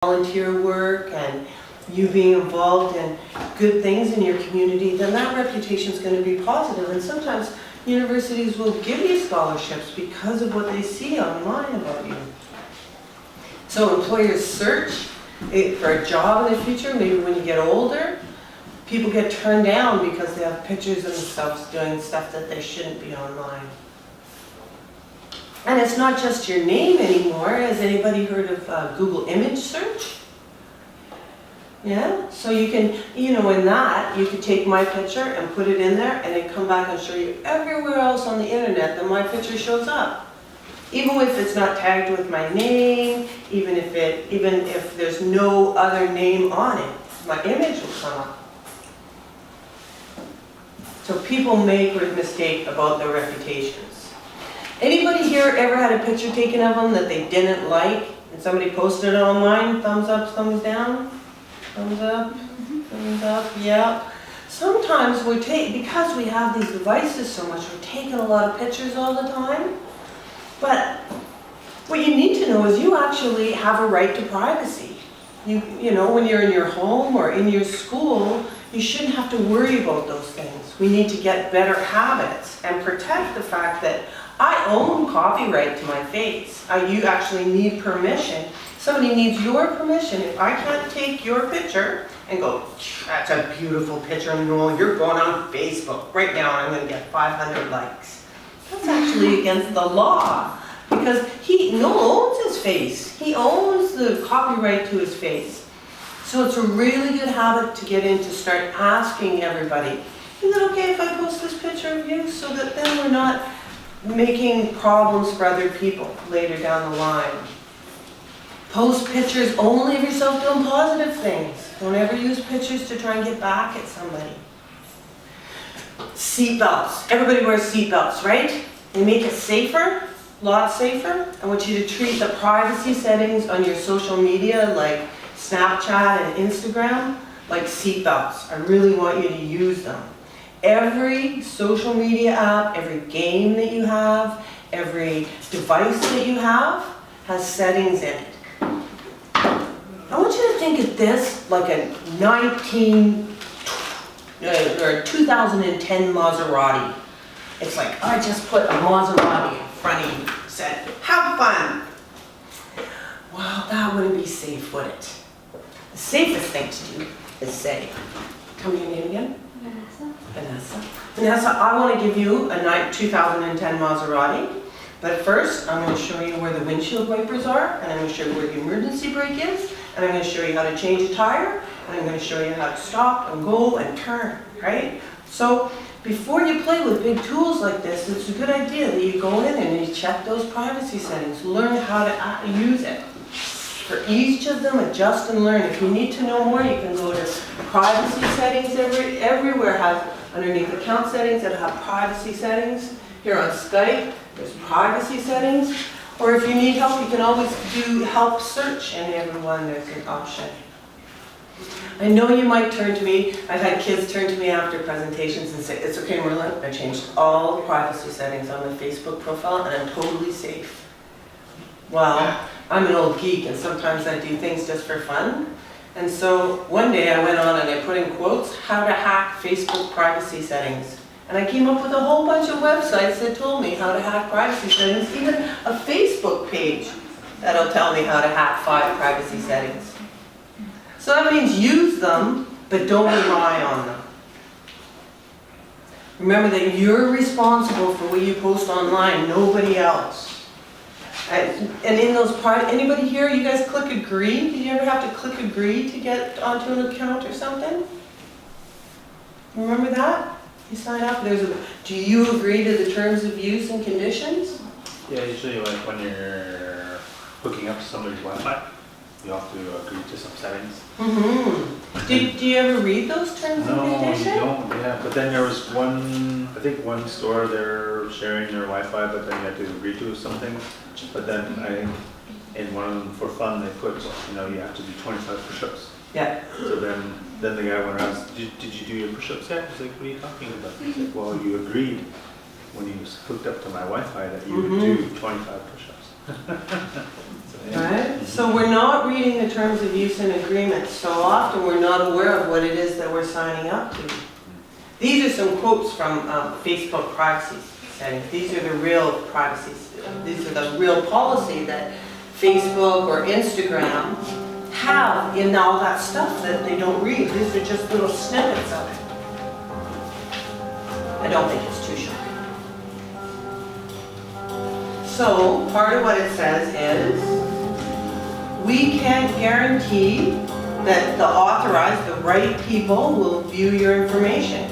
volunteer work and you being involved in good things in your community, then that reputation is going to be positive. And sometimes universities will give you scholarships because of what they see online about you. So employers search for a job in the future, maybe when you get older. People get turned down because they have pictures of themselves doing stuff that they shouldn't be online. And it's not just your name anymore. Has anybody heard of Google image search? Yeah, so you can, in that, you could take my picture and put it in there and then come back and show you everywhere else on the internet that my picture shows up. Even if it's not tagged with my name, even if there's no other name on it, my image will come up. So people make a mistake about their reputations. Anybody here ever had a picture taken of them that they didn't like and somebody posted it online? Thumbs up, thumbs down? Thumbs up, thumbs up, yeah. Sometimes because we have these devices so much, we're taking a lot of pictures all the time. But what you need to know is you actually have a right to privacy. When you're in your home or in your school, you shouldn't have to worry about those things. We need to get better habits and protect the fact that I own copyright to my face. You actually need permission. Somebody needs your permission. If I can't take your picture and go, that's a beautiful picture, no, you're going on Facebook right now and I'm going to get 500 likes. That's actually against the law because Noel owns his face. He owns the copyright to his face. So it's a really good habit to get in to start asking everybody, is it okay if I post this picture of you so that then we're not making problems for other people later down the line. Post pictures only of yourself doing positive things. Don't ever use pictures to try and get back at somebody. Seatbelts. Everybody wears seatbelts, right? They make it safer, a lot safer. I want you to treat the privacy settings on your social media like Snapchat and Instagram like seatbelts. I really want you to use them. Every social media app, every game that you have, every device that you have has settings in it. I want you to think of this like a 2010 Maserati. It's like, I just put a Maserati in front of you, said, have fun. Well, that wouldn't be safe, would it? The safest thing to do is say, tell me your name again. Vanessa. Vanessa, I want to give you a 2010 Maserati. But first, I'm going to show you where the windshield wipers are, and I'm going to show you where the emergency brake is, and I'm going to show you how to change a tire, and I'm going to show you how to stop and go and turn, right? So before you play with big tools like this, it's a good idea that you go in and you check those privacy settings, learn how to use it. For each of them, adjust and learn. If you need to know more, you can go to privacy settings. Everywhere has underneath account settings that have privacy settings. Here on Skype, there's privacy settings. Or if you need help, you can always do help search, and everyone, there's an option. I know you might turn to me. I've had kids turn to me after presentations and say, it's okay, Merlin, I changed all the privacy settings on my Facebook profile and I'm totally safe. Well, I'm an old geek and sometimes I do things just for fun. And so one day I went on and I put in quotes, how to hack Facebook privacy settings. And I came up with a whole bunch of websites that told me how to hack privacy settings, even a Facebook page that'll tell me how to hack 5 privacy settings. So that means use them, but don't rely on them. Remember that you're responsible for what you post online, nobody else. And in those private, anybody here, you guys click agree? Did you ever have to click agree to get onto an account or something? Remember that? You sign up, do you agree to the terms of use and conditions? Yeah, usually like when you're hooking up to somebody's Wi-Fi, you have to agree to some settings. Mm-hmm. Do you ever read those terms and conditions? No, you don't, yeah. But then there was I think one store, they're sharing their Wi-Fi, but then you have to agree to something. But then I think in one of them, for fun, they put, you have to do 25 push-ups. Yeah. So then the guy went around, did you do your push-ups yet? He's like, what are you talking about? He's like, well, you agreed when you hooked up to my Wi-Fi that you would do 25 push-ups. So Right? So we're not reading the terms of use and agreements. So often we're not aware of what it is that we're signing up to. These are some quotes from Facebook privacy settings. These are the real privacy, these are the real policy that Facebook or Instagram have in all that stuff that they don't read. These are just little snippets of it. I don't think it's too shocking. So part of what it says is, we can't guarantee that the authorized, the right people will view your information.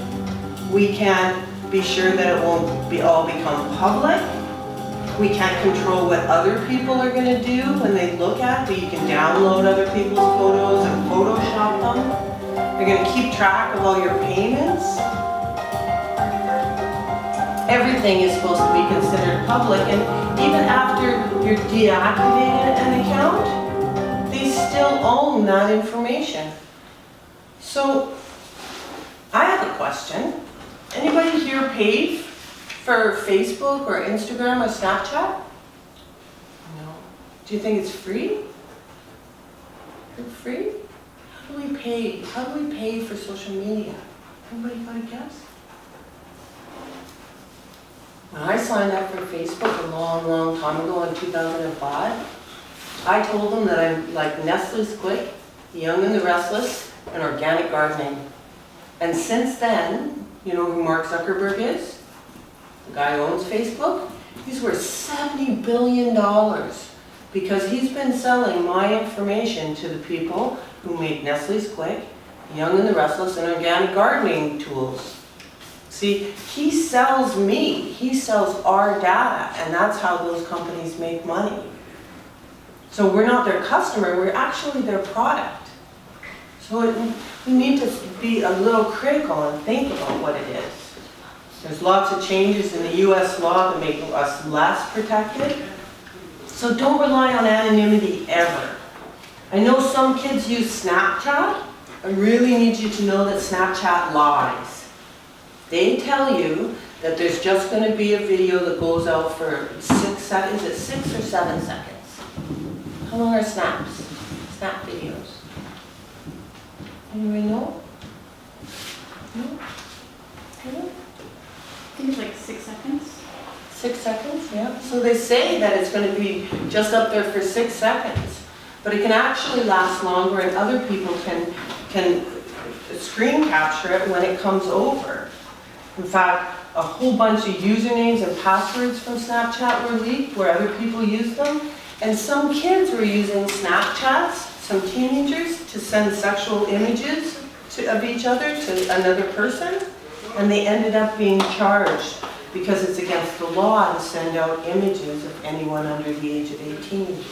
We can't be sure that it won't all become public. We can't control what other people are going to do when they look at it, but you can download other people's photos and Photoshop them. They're going to keep track of all your payments. Everything is supposed to be considered public, and even after you're deactivated an account, they still own that information. So, I have a question. Anybody here paid for Facebook or Instagram or Snapchat? No. Do you think it's free? Is it free? How do we pay? How do we pay for social media? Anybody got a guess? When I signed up for Facebook a long, long time ago in 2005, I told them that I like Nestle's Quick, Young and the Restless, and organic gardening. And since then, you know who Mark Zuckerberg is? The guy who owns Facebook? He's worth $70 billion because he's been selling my information to the people who make Nestle's Quick, Young and the Restless, and organic gardening tools. See, he sells me, he sells our data, and that's how those companies make money. So we're not their customer, we're actually their product. So we need to be a little critical and think about what it is. There's lots of changes in the US law that make us less protected. So don't rely on anonymity ever. I know some kids use Snapchat. I really need you to know that Snapchat lies. They tell you that there's just going to be a video that goes out for 6 seconds. Is it 6 or 7 seconds? How long are snaps? Snap videos? Anybody know? No? No? I think it's like 6 seconds. 6 seconds, yeah. So they say that it's going to be just up there for 6 seconds. But it can actually last longer, and other people can screen capture it when it comes over. In fact, a whole bunch of usernames and passwords from Snapchat were leaked where other people used them. And some kids were using Snapchats, some teenagers, to send sexual images of each other to another person. And they ended up being charged because it's against the law to send out images of anyone under the age of 18.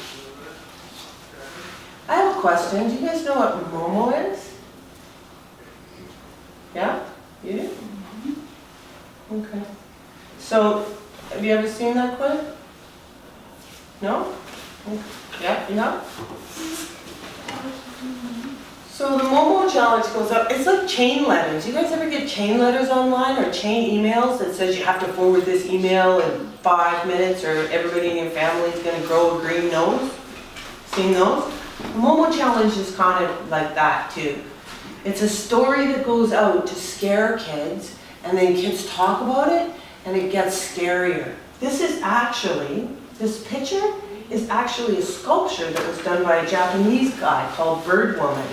I have a question. Do you guys know what Momo is? Yeah? You do? Okay. So, have you ever seen that clip? No? Yeah, you have? So the Momo challenge goes up, it's like chain letters. You guys ever get chain letters online or chain emails that says you have to forward this email in 5 minutes or everybody in your family is going to grow a green nose? Seen those? The Momo challenge is kind of like that too. It's a story that goes out to scare kids, and then kids talk about it, and it gets scarier. This picture is actually a sculpture that was done by a Japanese guy called Bird Woman.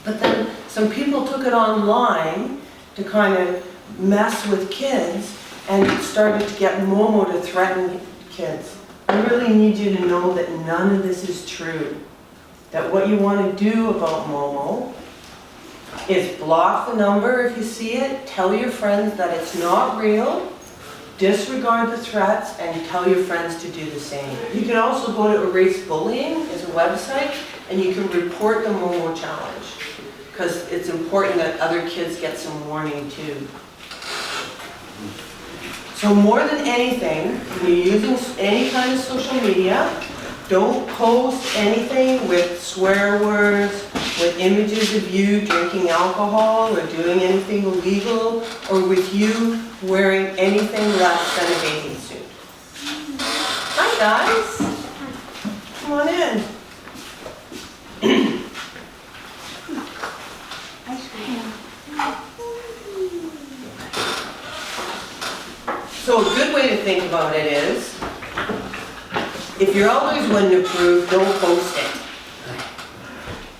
But then some people took it online to kind of mess with kids and started to get Momo to threaten kids. I really need you to know that none of this is true. That what you want to do about Momo is block the number if you see it, tell your friends that it's not real, disregard the threats, and tell your friends to do the same. You can also go to Erase Bullying, it's a website, and you can report the Momo challenge, because it's important that other kids get some warning too. So more than anything, when you're using any kind of social media, don't post anything with swear words, with images of you drinking alcohol or doing anything illegal, or with you wearing anything less than a bathing suit. Hi guys. Come on in. Ice cream. So a good way to think about it is, if you're always one to prove, don't post it.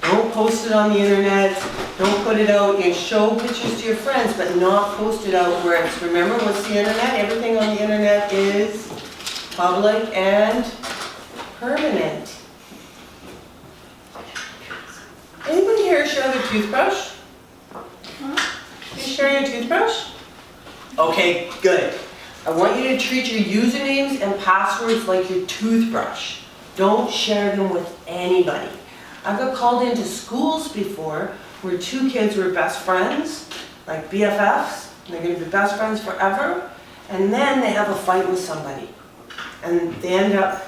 Don't post it on the internet, don't put it out, you show pictures to your friends, but not post it out where it's, remember what's the internet? Everything on the internet is public and permanent. Anybody here share their toothbrush? You share your toothbrush? Okay, good. I want you to treat your usernames and passwords like your toothbrush. Don't share them with anybody. I got called into schools before where two kids were best friends, like BFFs, and they're gonna be best friends forever, and then they have a fight with somebody. And they end up,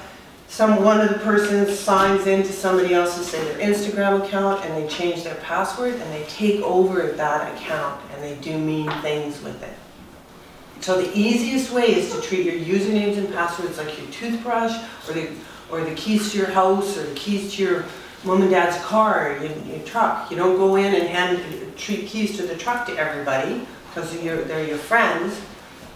one of the persons signs into somebody else's, say their Instagram account, and they change their password, and they take over that account, and they do mean things with it. So the easiest way is to treat your usernames and passwords like your toothbrush, or the keys to your house, or the keys to your mom and dad's car, your truck. You don't go in and treat keys to the truck to everybody, because they're your friends,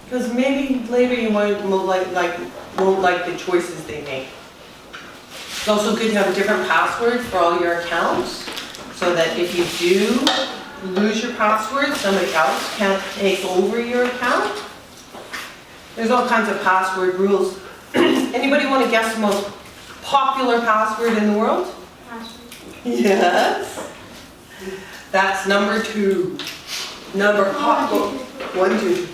because maybe later you won't like the choices they make. It's also good to have a different password for all your accounts, so that if you do lose your password, somebody else can't take over your account. There's all kinds of password rules. Anybody want to guess the most popular password in the world? Password. Yes. That's number 2. Number 1, 2.